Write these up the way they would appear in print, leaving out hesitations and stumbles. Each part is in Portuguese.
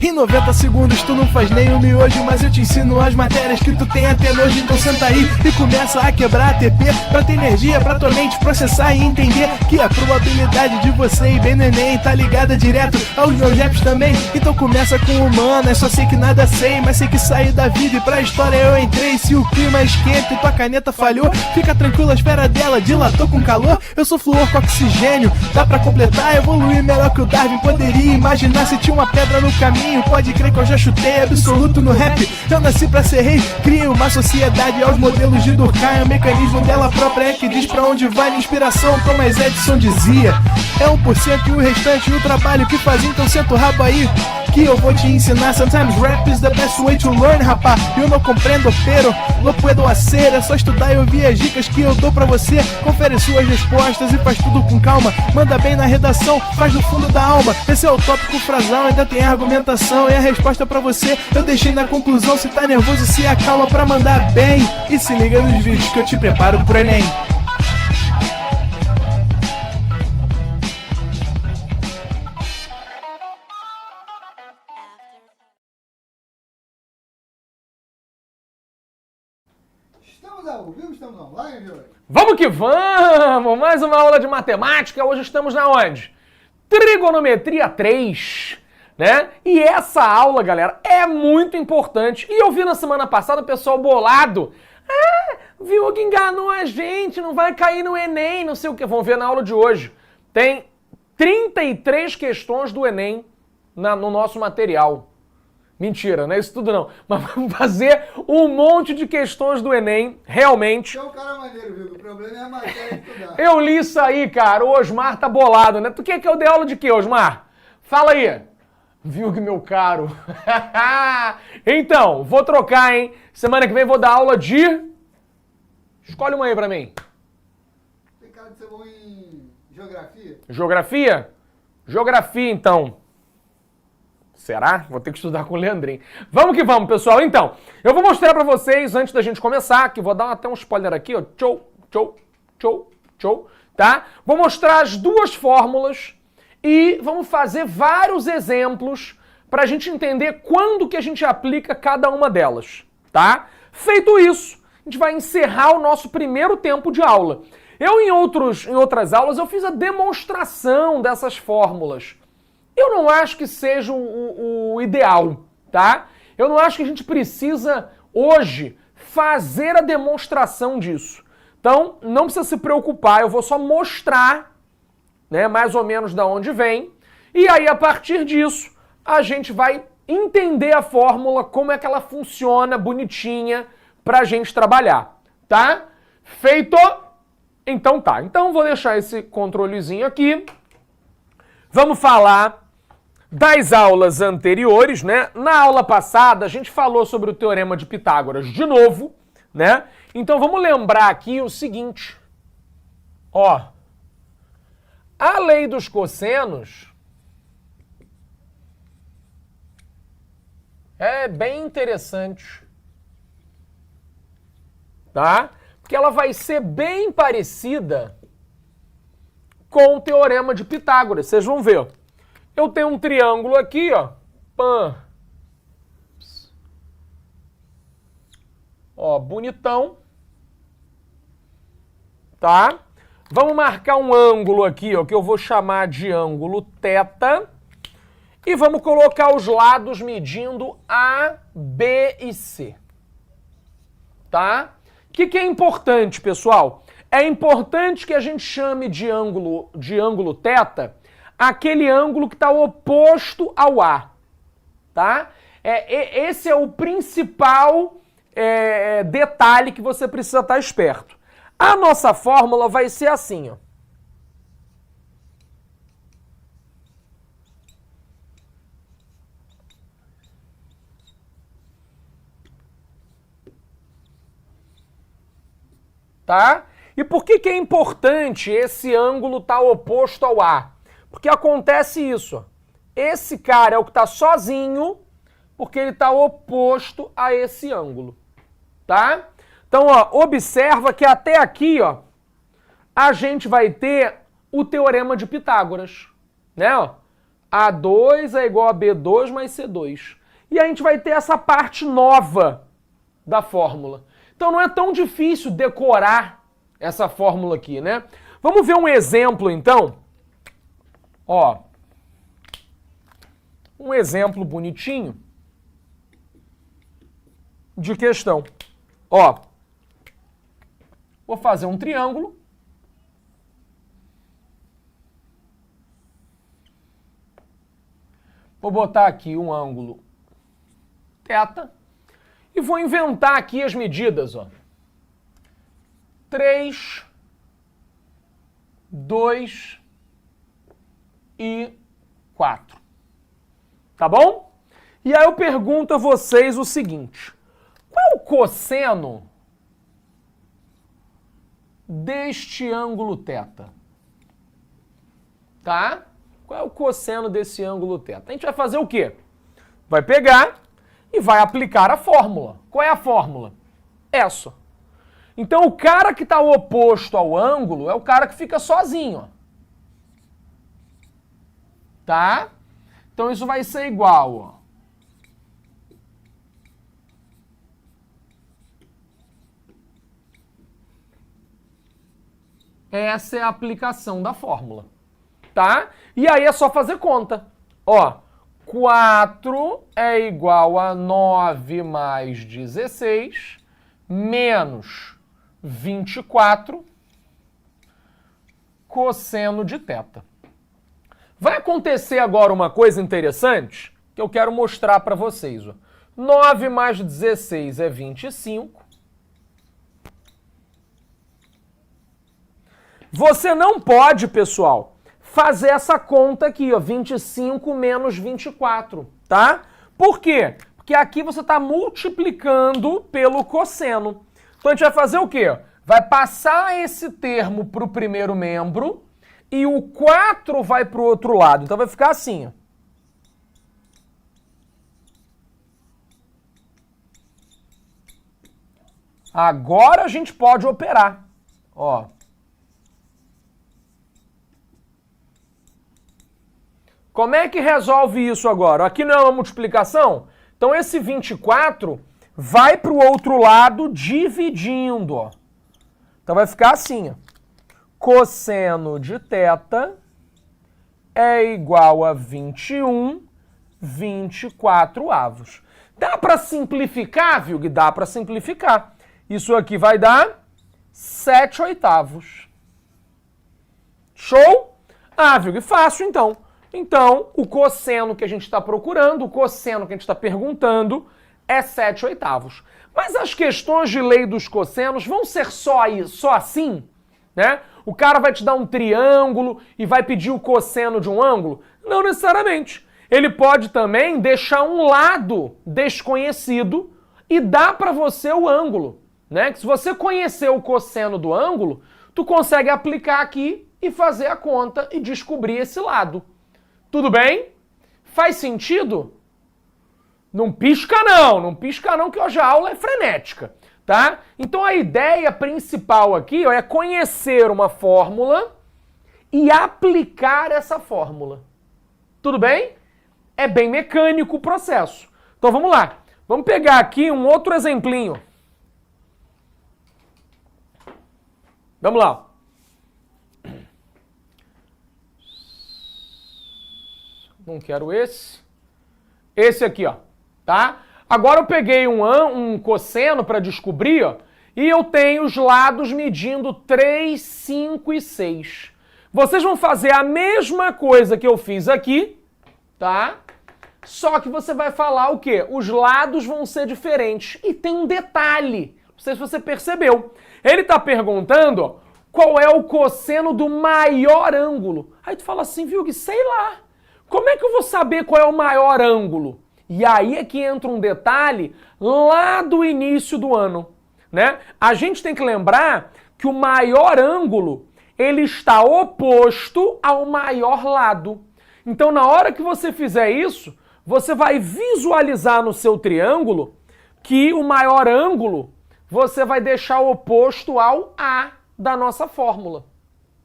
Em 90 segundos tu não faz nem um miojo, mas eu te ensino as matérias que tu tem até nojo. Então senta aí e começa a quebrar a TP pra ter energia pra tua mente processar e entender que a probabilidade de você ir bem no Enem tá ligada direto aos meus raps também. Então começa com humanas, só sei que nada sei, mas sei que saí da vida e pra história eu entrei. Se o clima esquenta e tua caneta falhou, fica tranquilo, a esfera dela dilatou com calor. Eu sou flúor com oxigênio, dá pra completar, evoluir melhor que o Darwin poderia imaginar. Se tinha uma pedra no caminho, pode crer que eu já chutei absoluto no rap. Eu nasci pra ser rei, cria uma sociedade aos modelos de Durkheim. O mecanismo dela própria é que diz pra onde vai a inspiração. Thomas Edison dizia: é 1% e o restante o trabalho que faz. Então senta o rabo aí que eu vou te ensinar. Sometimes rap is the best way to learn, rapá. Eu não compreendo, pero não puedo hacer. É só estudar e ouvir as dicas que eu dou pra você. Confere suas respostas e faz tudo com calma. Manda bem na redação, faz do fundo da alma. Esse é o tópico frasal, ainda tem argumentação. E a resposta pra você eu deixei na conclusão. Se tá nervoso, se acalma pra mandar bem. E se liga nos vídeos que eu te preparo pro Enem. Estamos ao vivo, estamos online hoje. Vamos que vamos! Mais uma aula de matemática. Hoje estamos na onde? Trigonometria 3, né? E essa aula, galera, é muito importante. E eu vi na semana passada o pessoal bolado. Viu que enganou a gente, não vai cair no Enem, não sei o que. Vamos ver na aula de hoje. Tem 33 questões do Enem no nosso material. Mentira, não é isso tudo não. Mas vamos fazer um monte de questões do Enem, realmente. Você é um cara maneiro, viu? O problema é a matéria de estudar. Eu li isso aí, cara. O Osmar tá bolado, né? Tu quer que eu dê aula de quê, Osmar? Fala aí. Viu que meu caro? Então, vou trocar, hein? Semana que vem vou dar aula de... Escolhe uma aí pra mim. Tem cara de ser bom em geografia? Geografia? Geografia, então. Será? Vou ter que estudar com o Leandrinho. Vamos que vamos, pessoal. Então, eu vou mostrar pra vocês, antes da gente começar, que vou dar até um spoiler aqui, ó. Tchau, tá? Vou mostrar as duas fórmulas e vamos fazer vários exemplos pra gente entender quando que a gente aplica cada uma delas, tá? Feito isso, a gente vai encerrar o nosso primeiro tempo de aula. Em outras aulas, eu fiz a demonstração dessas fórmulas. Eu não acho que seja o ideal, tá? Eu não acho que a gente precisa, hoje, fazer a demonstração disso. Então, não precisa se preocupar, eu vou só mostrar, né, mais ou menos da onde vem, e aí, a partir disso, a gente vai entender a fórmula, como é que ela funciona, bonitinha, pra gente trabalhar, tá? Feito? Então tá. Então, vou deixar esse controlezinho aqui. Vamos falar das aulas anteriores, né? Na aula passada, a gente falou sobre o Teorema de Pitágoras de novo, né? Então, vamos lembrar aqui o seguinte. Ó, a lei dos cossenos é bem interessante, tá? Porque ela vai ser bem parecida com o Teorema de Pitágoras. Vocês vão ver. Eu tenho um triângulo aqui, ó. Pã. Ó, bonitão. Tá? Vamos marcar um ângulo aqui, ó, que eu vou chamar de ângulo θ. E vamos colocar os lados medindo A, B e C. Tá? O que é importante, pessoal? É importante que a gente chame de ângulo θ aquele ângulo que está oposto ao A, tá? Esse é o principal detalhe que você precisa estar esperto. A nossa fórmula vai ser assim, ó. Tá? E por que é importante esse ângulo estar oposto ao A? Porque acontece isso, ó. Esse cara é o que está sozinho, porque ele está oposto a esse ângulo, tá? Então, ó, observa que até aqui, ó, a gente vai ter o teorema de Pitágoras, né? Ó, A2 é igual a B2 mais C2. E a gente vai ter essa parte nova da fórmula. Então não é tão difícil decorar essa fórmula aqui, né? Vamos ver um exemplo, então. Ó, um exemplo bonitinho de questão. Ó, vou fazer um triângulo. Vou botar aqui um ângulo θ e vou inventar aqui as medidas, ó. 3, 2 e 4. Tá bom? E aí eu pergunto a vocês o seguinte: qual é o cosseno deste ângulo θ? Tá? Qual é o cosseno desse ângulo θ? A gente vai fazer o quê? Vai pegar e vai aplicar a fórmula. Qual é a fórmula? Essa. Então o cara que está oposto ao ângulo é o cara que fica sozinho. Ó. Tá? Então isso vai ser igual, ó. Essa é a aplicação da fórmula. Tá? E aí é só fazer conta. Ó, 4 é igual a 9 mais 16 menos 24 cosseno de θ. Vai acontecer agora uma coisa interessante que eu quero mostrar para vocês. Ó. 9 mais 16 é 25. Você não pode, pessoal, fazer essa conta aqui, ó, 25 menos 24, tá? Por quê? Porque aqui você está multiplicando pelo cosseno. Então a gente vai fazer o quê? Vai passar esse termo para o primeiro membro e o 4 vai para o outro lado. Então vai ficar assim, ó. Agora a gente pode operar, ó. Como é que resolve isso agora? Aqui não é uma multiplicação? Então esse 24 vai para o outro lado dividindo. Ó. Então vai ficar assim. Ó. Cosseno de θ é igual a 21 24avos. Dá para simplificar, Vilg? Dá para simplificar. Isso aqui vai dar 7/8. Show? Ah, Vilg, fácil então. Então, o cosseno que a gente está procurando, o cosseno que a gente está perguntando, é 7/8. Mas as questões de lei dos cossenos vão ser só assim? Né? O cara vai te dar um triângulo e vai pedir o cosseno de um ângulo? Não necessariamente. Ele pode também deixar um lado desconhecido e dar para você o ângulo. Né? Que se você conhecer o cosseno do ângulo, tu consegue aplicar aqui e fazer a conta e descobrir esse lado. Tudo bem? Faz sentido? Não pisca não que hoje a aula é frenética, tá? Então a ideia principal aqui, ó, é conhecer uma fórmula e aplicar essa fórmula. Tudo bem? É bem mecânico o processo. Então vamos lá. Vamos pegar aqui um outro exemplinho. Vamos lá. Não quero esse. Esse aqui, ó. Tá? Agora eu peguei um cosseno para descobrir, ó, e eu tenho os lados medindo 3, 5 e 6. Vocês vão fazer a mesma coisa que eu fiz aqui, tá? Só que você vai falar o quê? Os lados vão ser diferentes. E tem um detalhe. Não sei se você percebeu. Ele tá perguntando, ó, qual é o cosseno do maior ângulo. Aí tu fala assim, viu, que sei lá. Como é que eu vou saber qual é o maior ângulo? E aí é que entra um detalhe lá do início do ano, né? A gente tem que lembrar que o maior ângulo, ele está oposto ao maior lado. Então, na hora que você fizer isso, você vai visualizar no seu triângulo que o maior ângulo você vai deixar oposto ao A da nossa fórmula.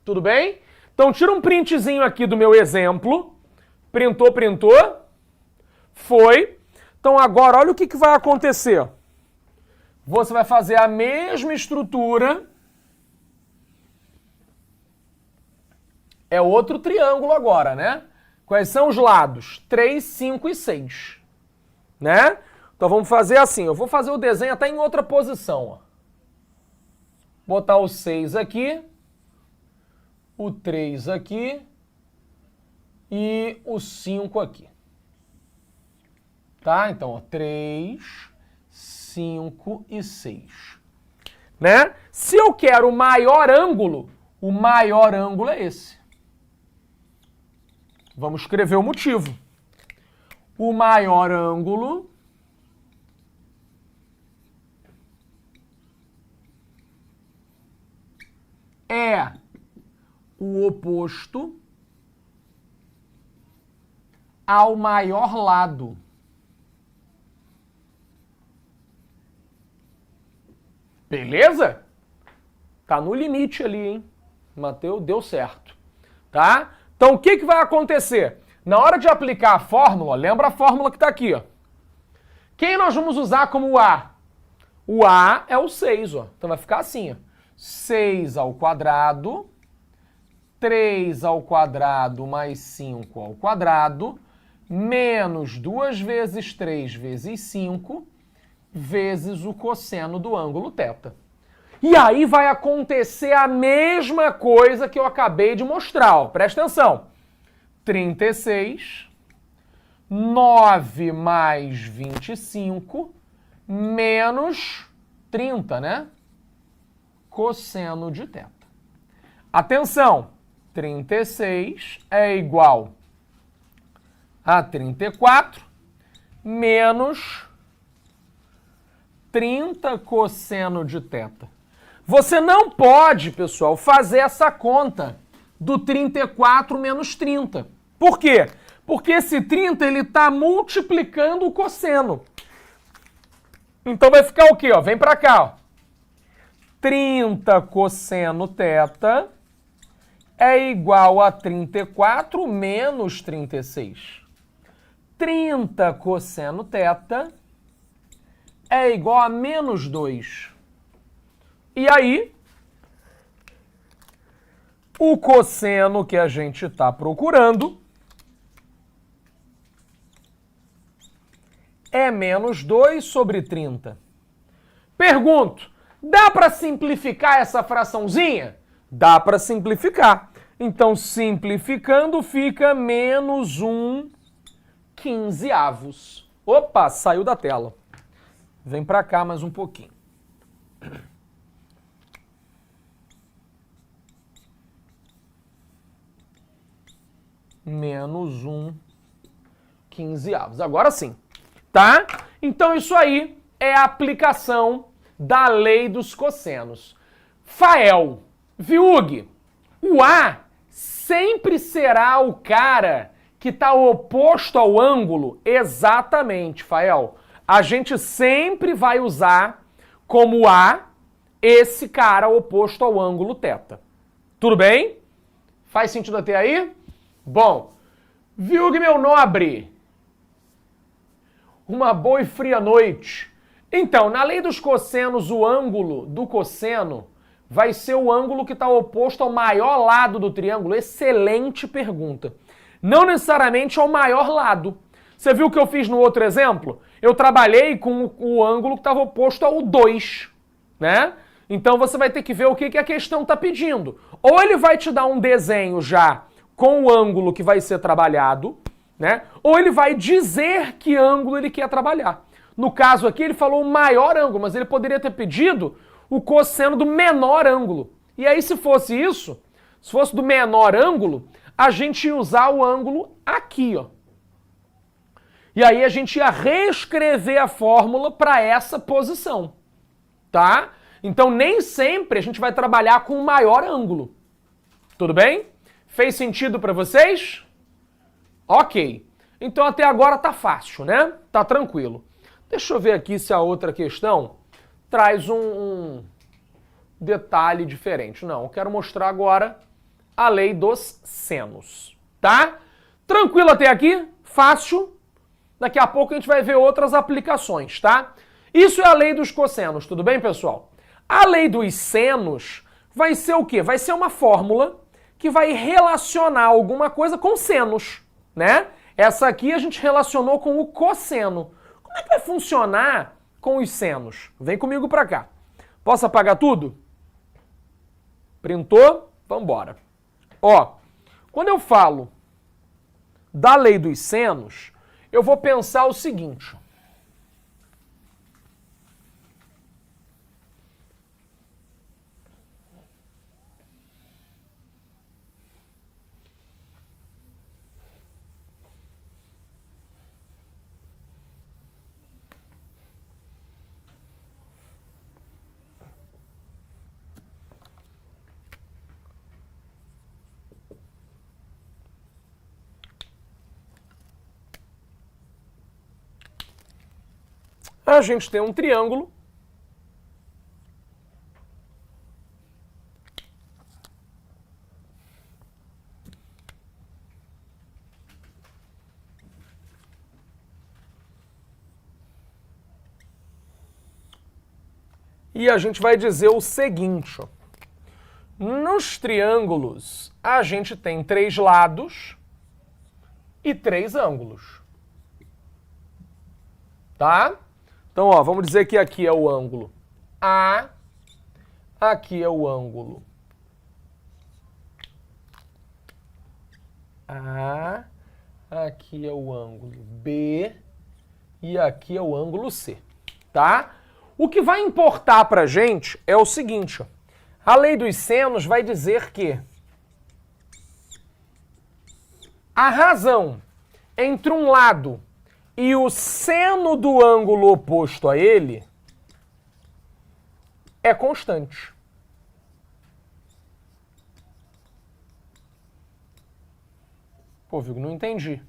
Tudo bem? Então tira um printzinho aqui do meu exemplo. Printou, printou. Foi. Então agora olha o que vai acontecer. Você vai fazer a mesma estrutura. É outro triângulo agora, né? Quais são os lados? 3, 5 e 6. Né? Então vamos fazer assim. Eu vou fazer o desenho até em outra posição. Ó. Botar o 6 aqui. O 3 aqui. E o 5 aqui. Tá? Então, ó, 3, 5 e 6. Né? Se eu quero o maior ângulo é esse. Vamos escrever o motivo. O maior ângulo é o oposto ao maior lado. Beleza? Tá no limite ali, hein? Mateus, deu certo. Tá? Então, o que vai acontecer? Na hora de aplicar a fórmula, lembra a fórmula que está aqui, ó. Quem nós vamos usar como A? O A é o 6, ó. Então vai ficar assim, ó. 6 ao quadrado, 3 ao quadrado mais 5 ao quadrado, menos 2 vezes 3 vezes 5, vezes o cosseno do ângulo θ. E aí vai acontecer a mesma coisa que eu acabei de mostrar. Ó. Presta atenção. 36, 9 mais 25, menos 30, né? Cosseno de θ. Atenção. 36 é igual a 34, menos 30 cosseno de θ. Você não pode, pessoal, fazer essa conta do 34 menos 30. Por quê? Porque esse 30 ele está multiplicando o cosseno. Então vai ficar o quê? Ó? Vem para cá. Ó. 30 cosseno θ é igual a 34 menos 36. 30 cosseno θ é igual a menos 2. E aí, o cosseno que a gente está procurando é menos 2 sobre 30. Pergunto, dá para simplificar essa fraçãozinha? Dá para simplificar. Então, simplificando, fica menos 1/15. Opa, saiu da tela. Vem para cá mais um pouquinho. Menos 1/15. Agora sim, tá? Então isso aí é a aplicação da lei dos cossenos. Fael, Viug, o A sempre será o cara que está oposto ao ângulo? Exatamente, Fael. A gente sempre vai usar como A esse cara oposto ao ângulo θ. Tudo bem? Faz sentido até aí? Bom, Viug, meu nobre, uma boa e fria noite. Então, na lei dos cossenos, o ângulo do cosseno vai ser o ângulo que está oposto ao maior lado do triângulo. Excelente pergunta. Não necessariamente ao maior lado. Você viu o que eu fiz no outro exemplo? Eu trabalhei com o ângulo que estava oposto ao 2, né? Então você vai ter que ver o que a questão está pedindo. Ou ele vai te dar um desenho já com o ângulo que vai ser trabalhado, né? Ou ele vai dizer que ângulo ele quer trabalhar. No caso aqui, ele falou o maior ângulo, mas ele poderia ter pedido o cosseno do menor ângulo. E aí, se fosse isso, se fosse do menor ângulo, a gente ia usar o ângulo aqui, ó. E aí a gente ia reescrever a fórmula para essa posição, tá? Então, nem sempre a gente vai trabalhar com o maior ângulo. Tudo bem? Fez sentido para vocês? Ok. Então, até agora tá fácil, né? Tá tranquilo. Deixa eu ver aqui se a outra questão traz um detalhe diferente. Não, eu quero mostrar agora a lei dos senos, tá? Tranquilo até aqui? Fácil? Daqui a pouco a gente vai ver outras aplicações, tá? Isso é a lei dos cossenos, tudo bem, pessoal? A lei dos senos vai ser o quê? Vai ser uma fórmula que vai relacionar alguma coisa com senos, né? Essa aqui a gente relacionou com o cosseno. Como é que vai funcionar com os senos? Vem comigo pra cá. Posso apagar tudo? Printou? Vambora. Ó, quando eu falo da lei dos senos, eu vou pensar o seguinte. A gente tem um triângulo e a gente vai dizer o seguinte, ó. Nos triângulos a gente tem 3 lados e 3 ângulos, tá? Então, ó, vamos dizer que aqui é o ângulo A, aqui é o ângulo A, aqui é o ângulo B e aqui é o ângulo C, tá? O que vai importar pra gente é o seguinte, ó. A lei dos senos vai dizer que a razão entre um lado e o seno do ângulo oposto a ele é constante. Pô, Vigo, não entendi.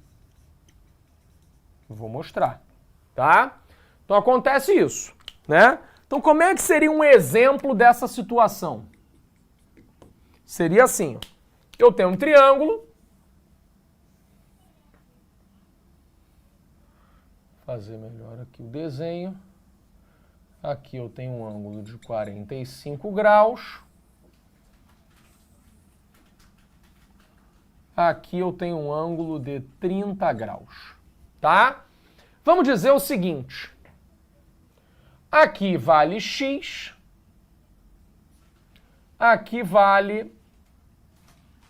Vou mostrar, tá? Então acontece isso, né? Então como é que seria um exemplo dessa situação? Seria assim, ó. Eu tenho um triângulo. Fazer melhor aqui o desenho. Aqui eu tenho um ângulo de 45 graus. Aqui eu tenho um ângulo de 30 graus, tá? Vamos dizer o seguinte. Aqui vale x. Aqui vale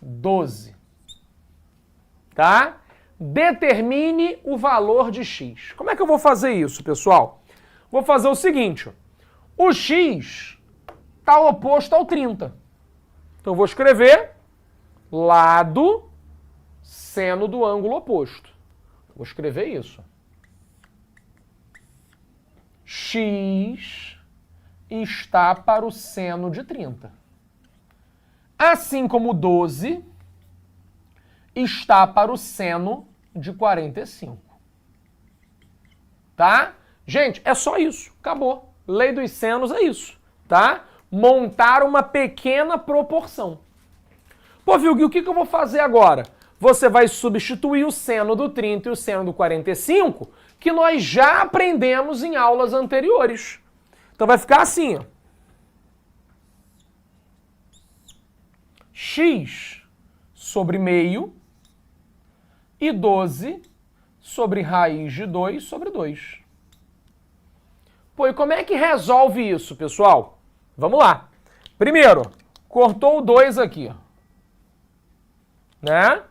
12, tá? Determine o valor de x. Como é que eu vou fazer isso, pessoal? Vou fazer o seguinte, ó. O x está oposto ao 30. Então eu vou escrever lado seno do ângulo oposto. Vou escrever isso. X está para o seno de 30. Assim como 12 está para o seno de 45. Tá? Gente, é só isso. Acabou. Lei dos senos é isso. Tá? Montar uma pequena proporção. Pô, Vilgui, o que eu vou fazer agora? Você vai substituir o seno do 30 e o seno do 45, que nós já aprendemos em aulas anteriores. Então vai ficar assim, ó. X sobre meio e 12 sobre raiz de 2 sobre 2. Pô, e como é que resolve isso, pessoal? Vamos lá. Primeiro, cortou o 2 aqui, né?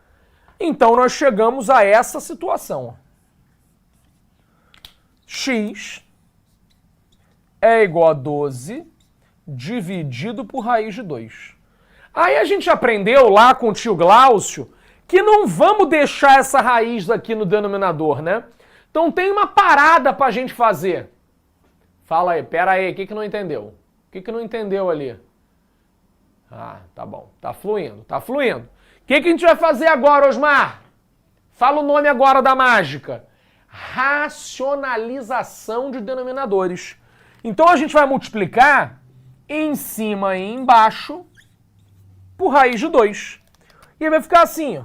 Então nós chegamos a essa situação. X é igual a 12 dividido por raiz de 2. Aí a gente aprendeu lá com o tio Glaucio que não vamos deixar essa raiz aqui no denominador, né? Então tem uma parada pra gente fazer. Fala aí, pera aí, o que não entendeu? O que não entendeu ali? Ah, tá bom, tá fluindo, tá fluindo. O que a gente vai fazer agora, Osmar? Fala o nome agora da mágica. Racionalização de denominadores. Então a gente vai multiplicar em cima e embaixo por raiz de 2. E aí vai ficar assim, ó.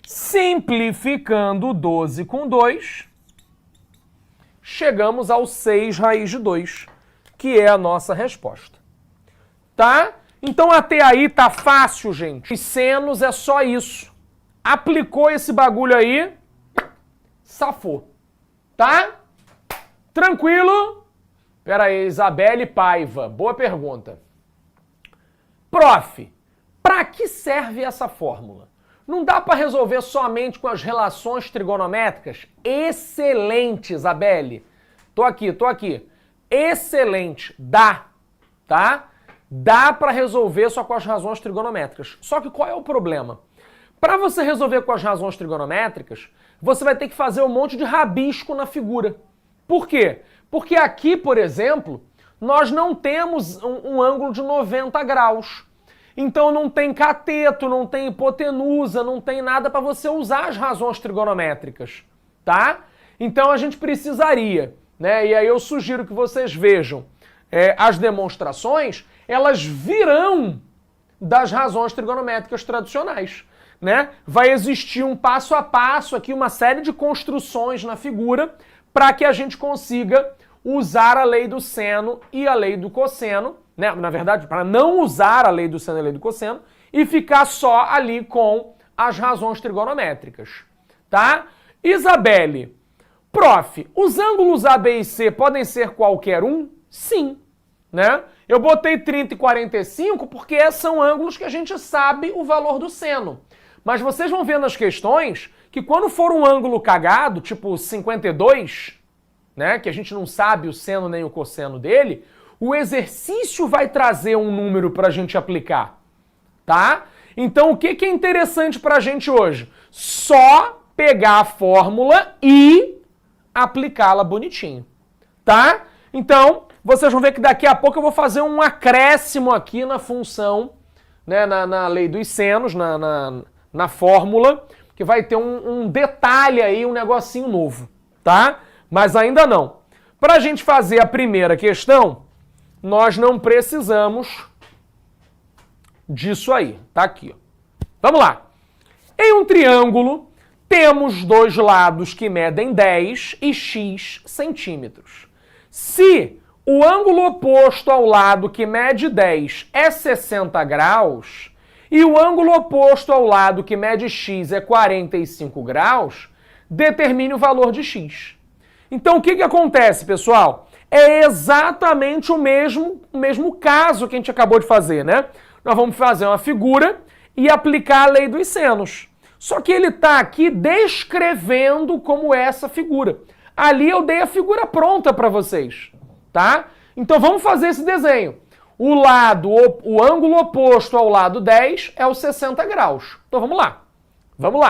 Simplificando 12 com 2, chegamos ao 6 raiz de 2, que é a nossa resposta. Tá? Então até aí tá fácil, gente. Os senos é só isso. Aplicou esse bagulho aí, safou. Tá? Tranquilo? Pera aí, Isabelle Paiva. Boa pergunta. Prof, para que serve essa fórmula? Não dá para resolver somente com as relações trigonométricas? Excelente, Isabelle. Tô aqui. Excelente. Dá, tá? Dá para resolver só com as razões trigonométricas. Só que qual é o problema? Para você resolver com as razões trigonométricas, você vai ter que fazer um monte de rabisco na figura. Por quê? Porque aqui, por exemplo, nós não temos um ângulo de 90 graus. Então não tem cateto, não tem hipotenusa, não tem nada para você usar as razões trigonométricas, tá? Então a gente precisaria, né? E aí eu sugiro que vocês vejam as demonstrações, elas virão das razões trigonométricas tradicionais, né? Vai existir um passo a passo aqui, uma série de construções na figura para que a gente consiga usar a lei do seno e a lei do cosseno, né? Na verdade, para não usar a lei do seno e a lei do cosseno e ficar só ali com as razões trigonométricas, tá? Isabelle, prof, os ângulos A, B e C podem ser qualquer um? Sim, né? Eu botei 30 e 45 porque são ângulos que a gente sabe o valor do seno. Mas vocês vão ver nas questões que quando for um ângulo cagado, tipo 52, né, que a gente não sabe o seno nem o cosseno dele, o exercício vai trazer um número para a gente aplicar, tá? Então o que é interessante para a gente hoje? Só pegar a fórmula e aplicá-la bonitinho, tá? Então vocês vão ver que daqui a pouco eu vou fazer um acréscimo aqui na função, né, na lei dos senos, na fórmula, que vai ter um detalhe aí, um negocinho novo, tá? Mas ainda não. Para a gente fazer a primeira questão, nós não precisamos disso aí. Tá aqui, ó. Vamos lá. Em um triângulo, temos dois lados que medem 10 e x centímetros. Se o ângulo oposto ao lado que mede 10 é 60 graus e o ângulo oposto ao lado que mede x é 45 graus, determine o valor de x. Então o que acontece, pessoal? É exatamente o mesmo caso que a gente acabou de fazer, né? Nós vamos fazer uma figura e aplicar a lei dos senos. Só que ele está aqui descrevendo como é essa figura. Ali eu dei a figura pronta para vocês, tá? Então vamos fazer esse desenho. O ângulo oposto ao lado 10 é o 60 graus. Então vamos lá. Vamos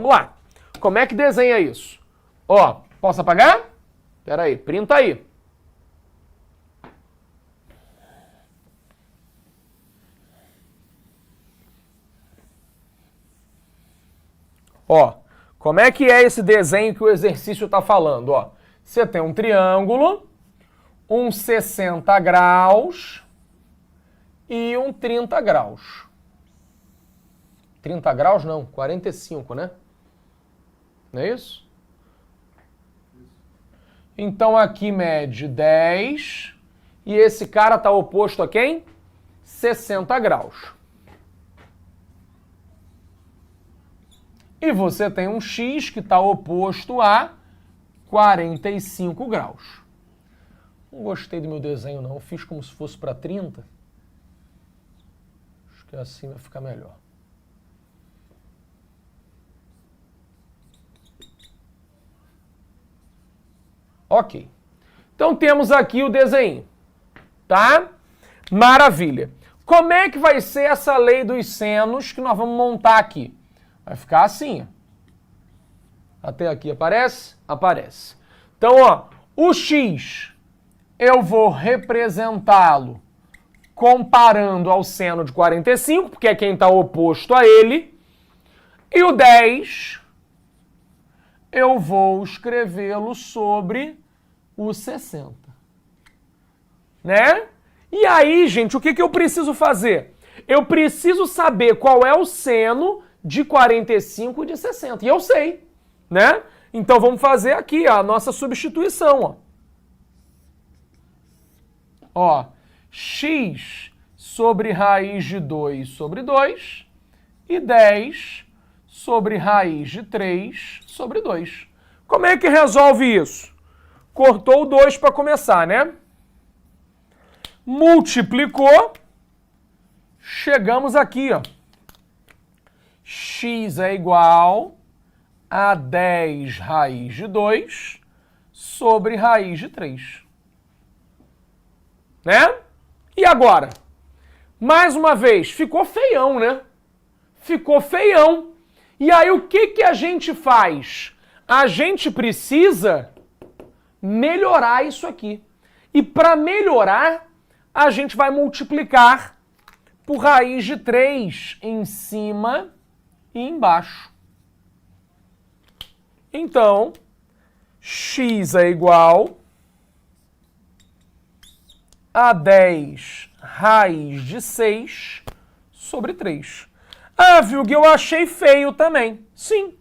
lá. Como é que desenha isso? Ó, posso apagar? Espera aí, printa aí. Ó, como é que é esse desenho que o exercício está falando? Ó, você tem um triângulo, um 60 graus e um 30 graus. 30 graus não, 45, né? Não é isso? Então aqui mede 10 e esse cara está oposto a quem? 60 graus. E você tem um x que está oposto a 45 graus. Não gostei do meu desenho não, eu fiz como se fosse para 30. Acho que assim vai ficar melhor. Ok. Então temos aqui o desenho, tá? Maravilha. Como é que vai ser essa lei dos senos que nós vamos montar aqui? Vai ficar assim. Até aqui aparece? Aparece. Então, ó, o x eu vou representá-lo comparando ao seno de 45, porque é quem está oposto a ele. E o 10 eu vou escrevê-lo sobre o 60. Né? E aí, gente, o que eu preciso fazer? Eu preciso saber qual é o seno de 45 e de 60. E eu sei, né? Então vamos fazer aqui a nossa substituição, ó. X sobre raiz de 2 sobre 2 e 10 sobre raiz de 3 sobre 2. Como é que resolve isso? Cortou o 2 para começar, né? Multiplicou, chegamos aqui, ó. X é igual a 10 raiz de 2 sobre raiz de 3. Né? E agora? Mais uma vez, ficou feião, né? Ficou feião. E aí o que a gente faz? A gente precisa melhorar isso aqui. E para melhorar, a gente vai multiplicar por raiz de 3 em cima e embaixo. Então, x é igual a 10 raiz de 6 sobre 3. Ah, Vilg, eu achei feio também. Sim,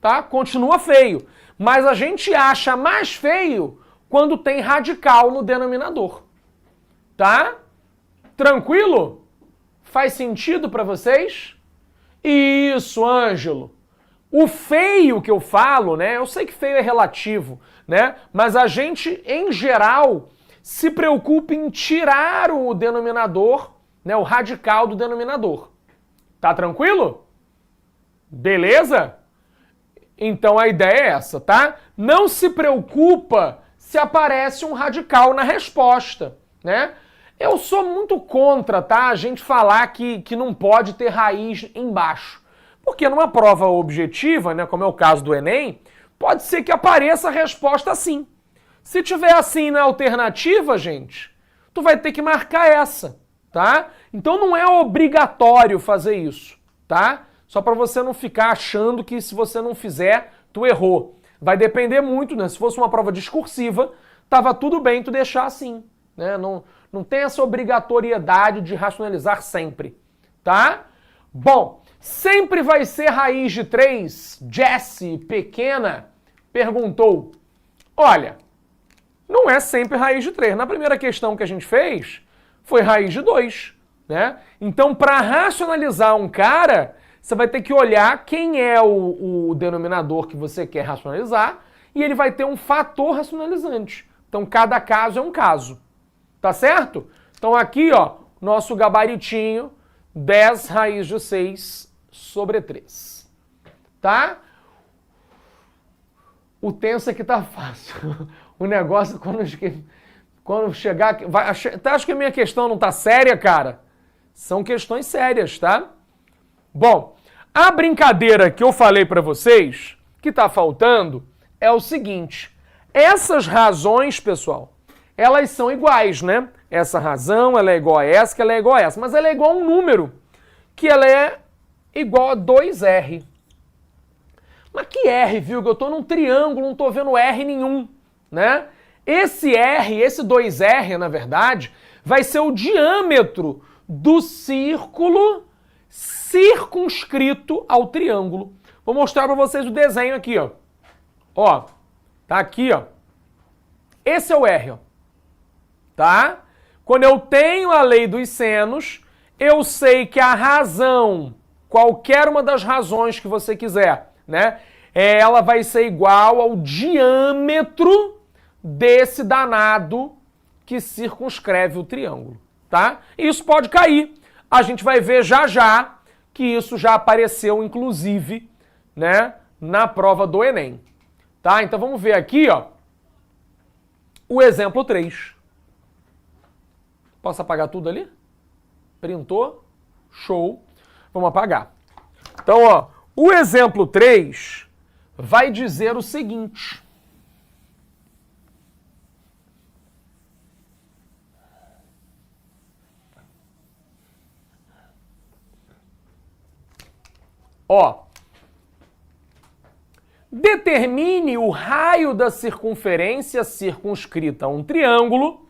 tá? Continua feio. Mas a gente acha mais feio quando tem radical no denominador. Tá? Tranquilo? Faz sentido para vocês? Isso, Ângelo. O feio que eu falo, né? Eu sei que feio é relativo, né? Mas a gente, em geral, se preocupa em tirar o denominador, né? O radical do denominador. Tá tranquilo? Beleza? Então a ideia é essa, tá? Não se preocupa se aparece um radical na resposta, né? Eu sou muito contra, tá? A gente falar que não pode ter raiz embaixo. Porque numa prova objetiva, né, como é o caso do Enem, pode ser que apareça a resposta assim. Se tiver assim na alternativa, gente, tu vai ter que marcar essa, tá? Então não é obrigatório fazer isso, tá? Só para você não ficar achando que se você não fizer, tu errou. Vai depender muito, né? Se fosse uma prova discursiva, tava tudo bem tu deixar assim, né? Não tem essa obrigatoriedade de racionalizar sempre, tá? Bom, sempre vai ser raiz de 3? Jessie, pequena, perguntou. Olha, não é sempre raiz de 3. Na primeira questão que a gente fez, foi raiz de 2, né? Então, para racionalizar um cara, você vai ter que olhar quem é o denominador que você quer racionalizar e ele vai ter um fator racionalizante. Então, cada caso é um caso. Tá certo? Então aqui, ó, nosso gabaritinho, 10 raiz de 6 sobre 3. Tá? O tenso aqui tá fácil. O negócio, quando chegar... Tá, acho que a minha questão não tá séria, cara? São questões sérias, tá? Bom, a brincadeira que eu falei pra vocês, que tá faltando, é o seguinte. Essas razões, pessoal, elas são iguais, né? Essa razão, ela é igual a essa, que ela é igual a essa. Mas ela é igual a um número, que ela é igual a 2R. Mas que R, viu? Eu tô num triângulo, não tô vendo R nenhum, né? Esse R, esse 2R, na verdade, vai ser o diâmetro do círculo circunscrito ao triângulo. Vou mostrar para vocês o desenho aqui, ó. Ó, tá aqui, ó. Esse é o R, ó. Tá? Quando eu tenho a lei dos senos, eu sei que a razão, qualquer uma das razões que você quiser, né? Ela vai ser igual ao diâmetro desse danado que circunscreve o triângulo, tá? Isso pode cair. A gente vai ver já já que isso já apareceu, inclusive, né, na prova do Enem. Tá? Então vamos ver aqui, ó, o exemplo 3. Posso apagar tudo ali? Printou? Show. Vamos apagar. Então, ó, o exemplo 3 vai dizer o seguinte. Ó, Determine o raio da circunferência circunscrita a um triângulo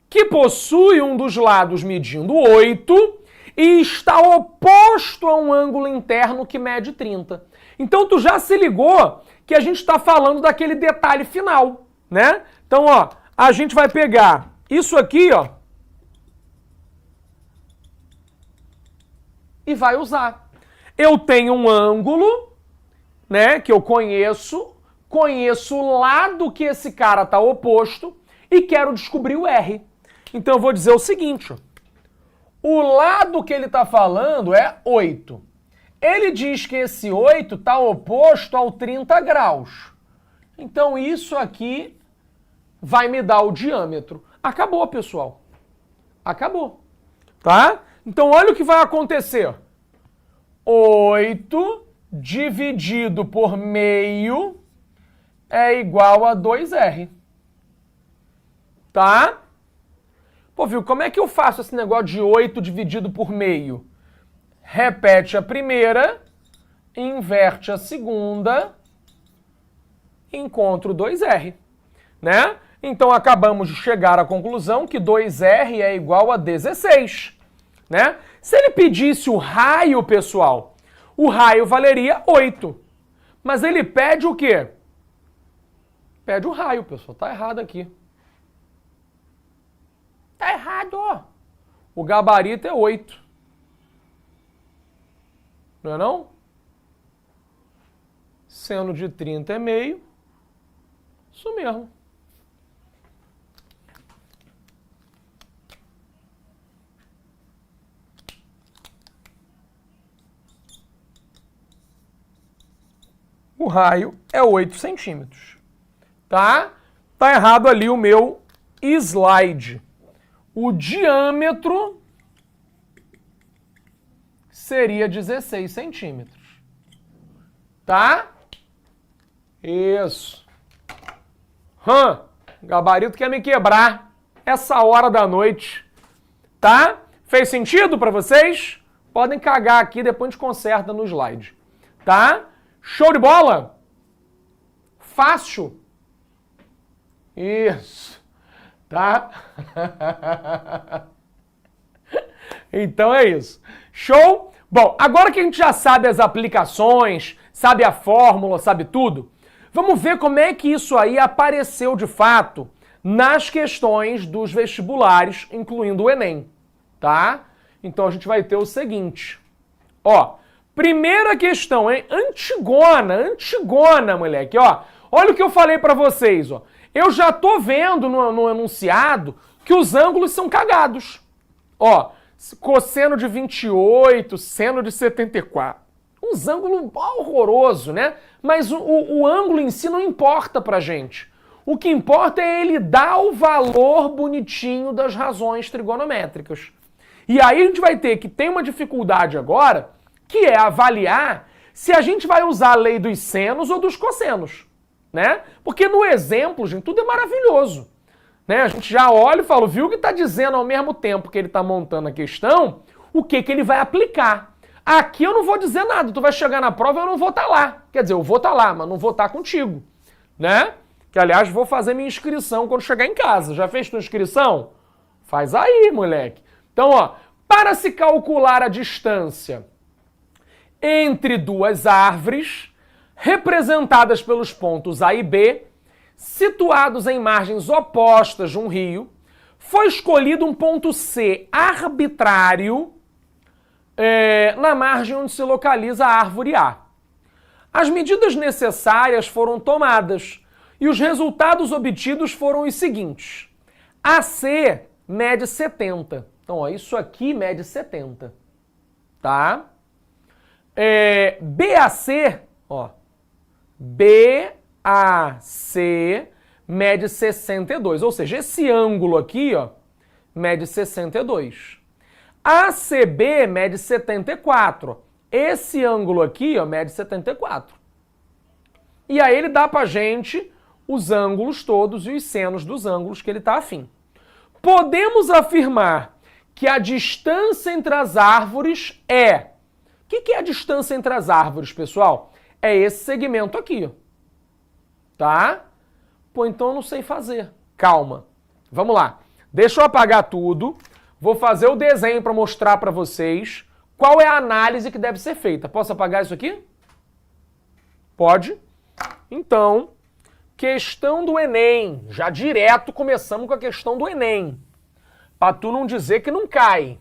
que possui um dos lados medindo 8 e está oposto a um ângulo interno que mede 30. Então tu já se ligou que a gente está falando daquele detalhe final, né? Então, ó, a gente vai pegar isso aqui, ó, e vai usar. Eu tenho um ângulo, né, que eu conheço o lado que esse cara está oposto e quero descobrir o R. Então eu vou dizer o seguinte, ó, o lado que ele está falando é 8. Ele diz que esse 8 está oposto ao 30 graus. Então isso aqui vai me dar o diâmetro. Acabou, pessoal. Acabou. Tá? Então olha o que vai acontecer. 8 dividido por meio é igual a 2R. Tá? Pô, viu, como é que eu faço esse negócio de 8 dividido por meio? Repete a primeira, inverte a segunda, encontro 2R, né? Então acabamos de chegar à conclusão que 2R é igual a 16, né? Se ele pedisse o raio, pessoal, o raio valeria 8. Mas ele pede o quê? Pede o raio, pessoal. Tá errado aqui. Tá errado, ó. O gabarito é 8. Não é não? Seno de 30 é meio. Isso mesmo. O raio é 8 centímetros. Tá? Tá errado ali o meu slide. O diâmetro seria 16 centímetros. Tá? Isso. Gabarito quer me quebrar essa hora da noite. Tá? Fez sentido para vocês? Podem cagar aqui, depois a gente conserta no slide. Tá? Show de bola? Fácil? Isso. Tá? Então é isso. Show? Bom, agora que a gente já sabe as aplicações, sabe a fórmula, sabe tudo, vamos ver como é que isso aí apareceu de fato nas questões dos vestibulares, incluindo o Enem, tá? Então a gente vai ter o seguinte, ó, primeira questão, hein? Antigona, moleque, ó. Olha o que eu falei pra vocês, ó. Eu já tô vendo no enunciado que os ângulos são cagados. Ó, cosseno de 28, seno de 74. Uns ângulos horrorosos, né? Mas o ângulo em si não importa pra gente. O que importa é ele dar o valor bonitinho das razões trigonométricas. E aí a gente vai ter que ter uma dificuldade agora, que é avaliar se a gente vai usar a lei dos senos ou dos cossenos, né? Porque no exemplo, gente, tudo é maravilhoso, né? A gente já olha e fala, viu que está dizendo ao mesmo tempo que ele está montando a questão, o que ele vai aplicar. Aqui eu não vou dizer nada, tu vai chegar na prova e eu não vou estar lá. Quer dizer, eu vou estar lá, mas não vou estar contigo, né? Que, aliás, vou fazer minha inscrição quando chegar em casa. Já fez tua inscrição? Faz aí, moleque. Então, ó, para se calcular a distância entre duas árvores, representadas pelos pontos A e B, situados em margens opostas de um rio, foi escolhido um ponto C arbitrário na margem onde se localiza a árvore A. As medidas necessárias foram tomadas e os resultados obtidos foram os seguintes. AC mede 70. Então, ó, isso aqui mede 70. Tá? BAC, ó, BAC mede 62, ou seja, esse ângulo aqui, ó, mede 62. ACB mede 74, esse ângulo aqui, ó, mede 74. E aí ele dá pra gente os ângulos todos e os senos dos ângulos que ele tá afim. Podemos afirmar que a distância entre as árvores é... O que é a distância entre as árvores, pessoal? É esse segmento aqui, ó. Tá? Pô, então eu não sei fazer. Calma. Vamos lá. Deixa eu apagar tudo. Vou fazer o desenho para mostrar para vocês qual é a análise que deve ser feita. Posso apagar isso aqui? Pode. Então, questão do Enem. Já direto começamos com a questão do Enem. Para tu não dizer que não cai.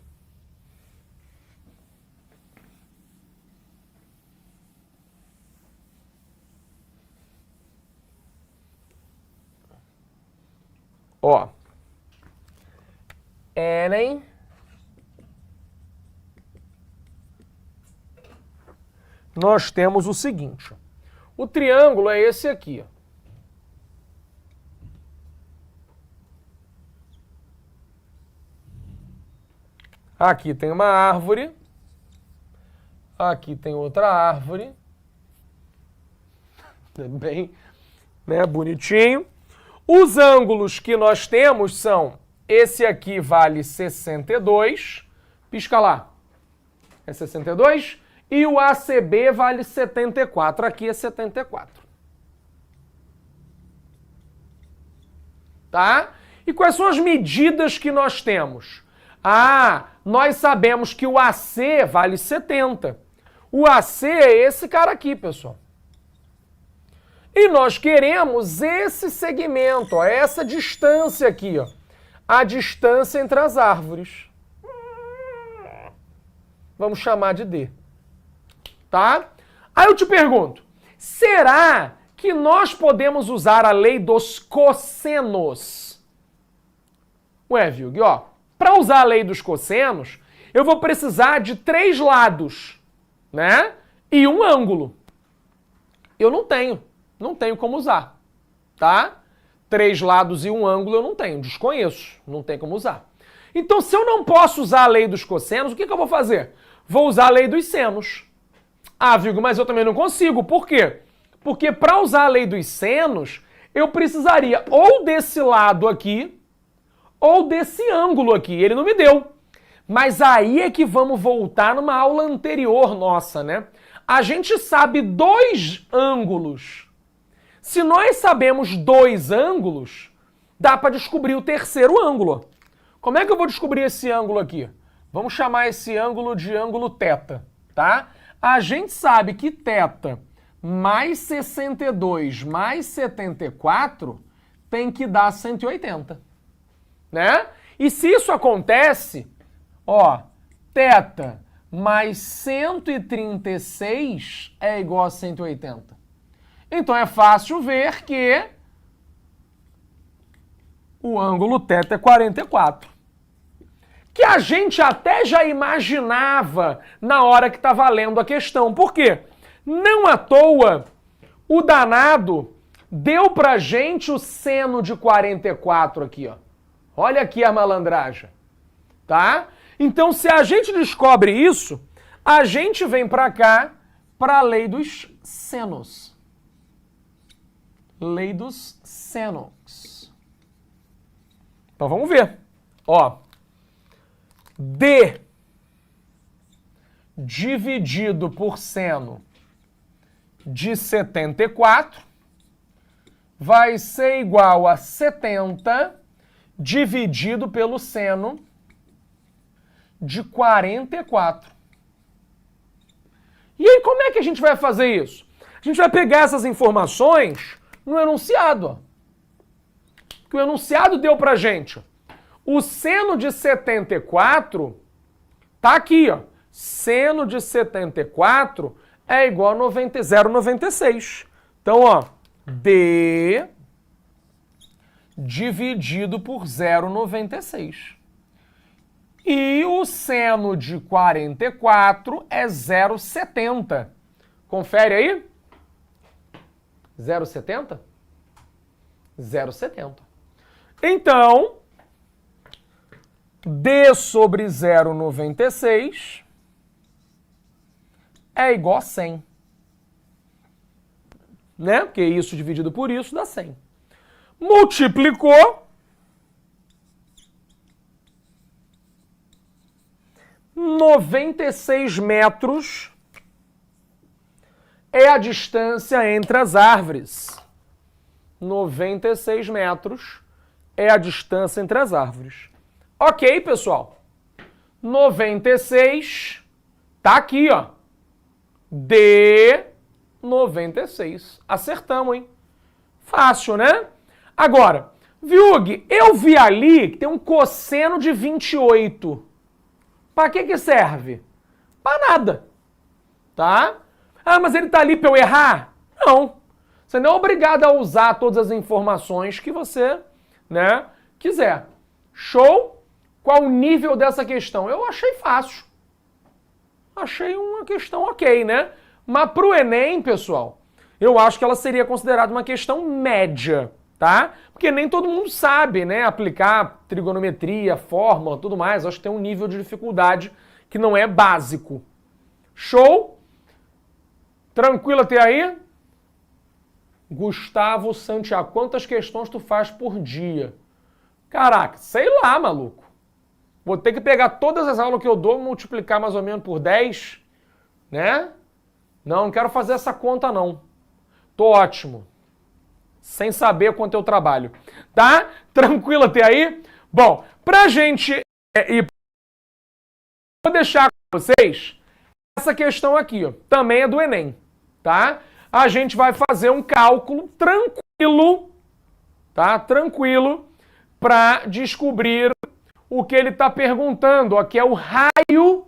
Ó. Enem. Nós temos o seguinte. O triângulo é esse aqui, ó. Aqui tem uma árvore. Aqui tem outra árvore. Bem, né, bonitinho. Os ângulos que nós temos são, esse aqui vale 62, pisca lá, é 62, e o ACB vale 74, aqui é 74. Tá? E quais são as medidas que nós temos? Ah, nós sabemos que o AC vale 70. O AC é esse cara aqui, pessoal. E nós queremos esse segmento, ó, essa distância aqui, ó, a distância entre as árvores. Vamos chamar de D. Tá? Aí eu te pergunto, será que nós podemos usar a lei dos cossenos? Ué, Vilg, ó, para usar a lei dos cossenos, eu vou precisar de 3 lados, né? E um ângulo. Eu não tenho como usar, tá? 3 lados e um ângulo eu não tenho, desconheço, não tem como usar. Então, se eu não posso usar a lei dos cossenos, o que eu vou fazer? Vou usar a lei dos senos. Ah, Vilg, mas eu também não consigo, por quê? Porque para usar a lei dos senos, eu precisaria ou desse lado aqui, ou desse ângulo aqui, ele não me deu. Mas aí é que vamos voltar numa aula anterior nossa, né? A gente sabe 2 ângulos. Se nós sabemos 2 ângulos, dá para descobrir o terceiro ângulo. Como é que eu vou descobrir esse ângulo aqui? Vamos chamar esse ângulo de ângulo θ, tá? A gente sabe que θ mais 62 mais 74 tem que dar 180, né? E se isso acontece, ó, θ mais 136 é igual a 180. Então é fácil ver que o ângulo θ é 44. Que a gente até já imaginava na hora que estava lendo a questão. Por quê? Não à toa o danado deu pra gente o seno de 44 aqui, ó. Olha aqui a malandragem, tá? Então se a gente descobre isso, a gente vem pra cá para a lei dos senos. Lei dos senos. Então vamos ver. Ó, D dividido por seno de 74 vai ser igual a 70 dividido pelo seno de 44. E aí como é que a gente vai fazer isso? A gente vai pegar essas informações no enunciado, ó. Que o enunciado deu pra gente. O seno de 74 tá aqui, ó. Seno de 74 é igual a 0,96. Então, ó, D dividido por 0,96. E o seno de 44 é 0,70. Confere aí. 0,70? 0,70. Então, D sobre 0,96 é igual a 100. Né? Porque isso dividido por isso dá 100. Multiplicou. 96 metros é a distância entre as árvores. 96 metros é a distância entre as árvores. Ok, pessoal? 96 tá aqui, ó. D 96. Acertamos, hein? Fácil, né? Agora, Viug, eu vi ali que tem um cosseno de 28. Para que serve? Para nada. Tá? Ah, mas ele tá ali para eu errar? Não. Você não é obrigado a usar todas as informações que você, né, quiser. Show? Qual o nível dessa questão? Eu achei fácil. Achei uma questão ok, né? Mas pro Enem, pessoal, eu acho que ela seria considerada uma questão média, tá? Porque nem todo mundo sabe, né, aplicar trigonometria, fórmula, tudo mais. Acho que tem um nível de dificuldade que não é básico. Show? Tranquilo até aí? Gustavo Santiago, quantas questões tu faz por dia? Caraca, sei lá, maluco. Vou ter que pegar todas as aulas que eu dou, multiplicar mais ou menos por 10, né? Não quero fazer essa conta, não. Tô ótimo. Sem saber quanto eu trabalho. Tá? Tranquilo até aí? Bom, pra gente ir... Vou deixar com vocês essa questão aqui, ó. Também é do Enem, tá? A gente vai fazer um cálculo tranquilo, tá? Tranquilo, pra descobrir o que ele está perguntando, ó, que é o raio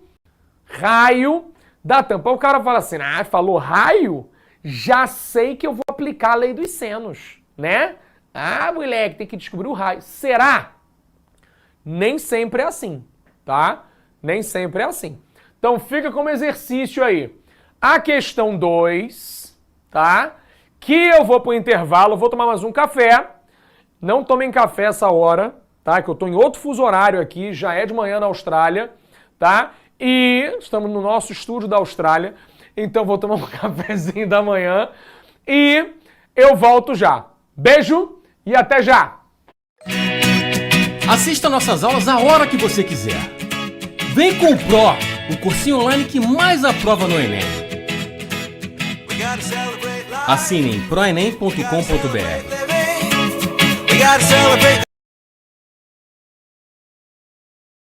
da tampa. O cara fala assim, falou raio? Já sei que eu vou aplicar a lei dos senos, né? Ah, moleque, tem que descobrir o raio. Será? Nem sempre é assim, tá? Nem sempre é assim. Então fica como exercício aí. A questão 2, tá? Que eu vou pro intervalo, vou tomar mais um café. Não tomem café essa hora, tá? Que eu tô em outro fuso horário aqui, já é de manhã na Austrália, tá? E estamos no nosso estúdio da Austrália, então vou tomar um cafezinho da manhã e eu volto já. Beijo e até já! Assista nossas aulas a hora que você quiser. Vem com o Pro, o cursinho online que mais aprova no Enem. Assine em proenem.com.br.